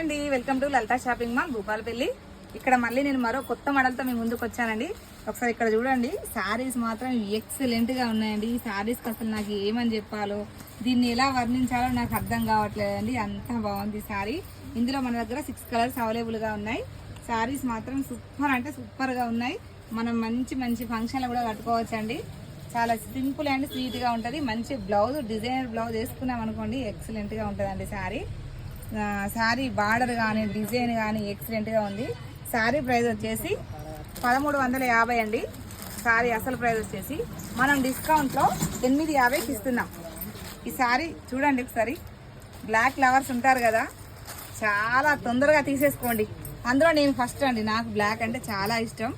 అండి, welcome to Lalitha shopping mall Bhupalpally. ఇక్కడ మళ్ళీ నేను మరో కొత్త మోడల్తో మీ ముందుకు వచ్చానండి. ఒకసారి ఇక్కడ చూడండి, శారీస్ మాత్రం ఎక్సలెంట్గా ఉన్నాయండి. ఈ శారీస్కి అసలు నాకు ఏమని చెప్పాలో, దీన్ని ఎలా వర్ణించాలో నాకు అర్థం కావట్లేదండి. అంత బాగుంది శారీ. ఇందులో మన దగ్గర 6 కలర్స్ అవైలబుల్గా ఉన్నాయి. శారీస్ మాత్రం సూపర్ అంటే సూపర్గా ఉన్నాయి. మనం మంచి మంచి ఫంక్షన్లు కూడా కట్టుకోవచ్చండి. చాలా సింపుల్ అండ్ స్వీట్గా ఉంటుంది. మంచి బ్లౌజ్, డిజైనర్ బ్లౌజ్ వేసుకున్నాం అనుకోండి, ఎక్సలెంట్గా ఉంటుందండి శారీ. శారీ బార్డర్ కానీ డిజైన్ కానీ ఎక్సలెంట్గా ఉంది. శారీ ప్రైస్ వచ్చేసి 1350 అండి. శారీ అసలు ప్రైస్ వచ్చేసి మనం డిస్కౌంట్లో 850కి ఇస్తున్నాం. ఈ శారీ చూడండి ఒకసారి. బ్లాక్ లవర్స్ ఉంటారు కదా, చాలా తొందరగా తీసేసుకోండి. అందులో నేను ఫస్ట్ అండి, నాకు బ్లాక్ అంటే చాలా ఇష్టం.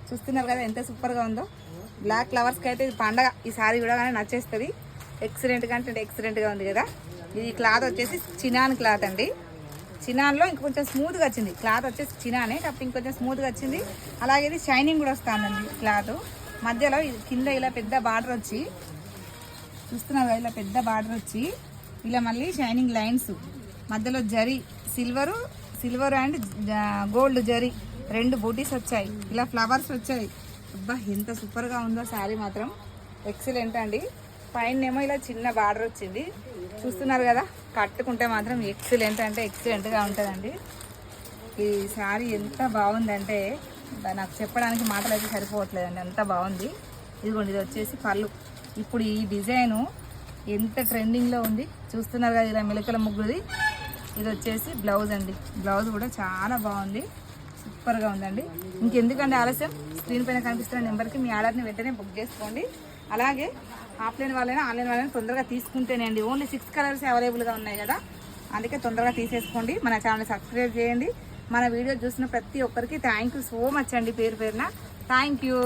చూస్తున్నారు కదా ఎంత సూపర్గా ఉందో. బ్లాక్ లవర్స్కి అయితే ఇది పండగ. ఈ శారీ కూడా కానీ నచ్చేస్తుంది. ఎక్సలెంట్గా అంటే ఎక్సలెంట్గా ఉంది కదా. ఇది క్లాత్ వచ్చేసి చినాన్ క్లాత్ అండి. చినాన్లో ఇంకొంచెం స్మూత్గా వచ్చింది. క్లాత్ వచ్చేసి చినానే, కాబట్టి ఇంకొంచెం స్మూత్గా వచ్చింది. అలాగే ఇది షైనింగ్ కూడా వస్తుందండి. క్లాత్ మధ్యలో కింద ఇలా పెద్ద బార్డర్ వచ్చి, చూస్తున్నారు ఇలా పెద్ద బార్డర్ వచ్చి, ఇలా మళ్ళీ షైనింగ్ లైన్స్ మధ్యలో zari, silver and gold zari 2 బూటీస్ వచ్చాయి. ఇలా ఫ్లవర్స్ వచ్చాయి. అబ్బా ఎంత సూపర్గా ఉందో శారీ మాత్రం. ఎక్సలెంట్ అండి. పైన ఏమో ఇలా చిన్న బార్డర్ వచ్చింది. చూస్తున్నారు కదా, కట్టుకుంటే మాత్రం ఎక్సలెంట్ అంటే ఎక్సలెంట్గా ఉంటుందండి. ఈ శారీ ఎంత బాగుందంటే నాకు చెప్పడానికి మాటలు అయితే సరిపోవట్లేదండి, అంత బాగుంది. ఇదిగోండి, ఇది వచ్చేసి పళ్ళు. ఇప్పుడు ఈ డిజైను ఎంత ట్రెండింగ్లో ఉంది. చూస్తున్నారు కదా, ఇలా మెలకల ముగ్గుది. ఇది వచ్చేసి బ్లౌజ్ అండి. బ్లౌజ్ కూడా చాలా బాగుంది, సూపర్గా ఉందండి. ఇంకెందుకంటే ఆలస్యం, స్క్రీన్ పైన కనిపిస్తున్న నెంబర్కి మీ ఆర్డర్ని వెంటనే బుక్ చేసుకోండి. అలాగే ఆఫ్లైన్ వాళ్ళైనా ఆన్లైన్ వాళ్ళైనా తొందరగా తీసుకుంటేనేండి. ఓన్లీ 6 కలర్స్ అవైలబుల్గా ఉన్నాయి కదా, అందుకే తొందరగా తీసేసుకోండి. మన ఛానల్ సబ్స్క్రైబ్ చేయండి. మన వీడియో చూసిన ప్రతి ఒక్కరికి థ్యాంక్ యూ సో మచ్ అండి, పేరు పేరున థ్యాంక్ యూ.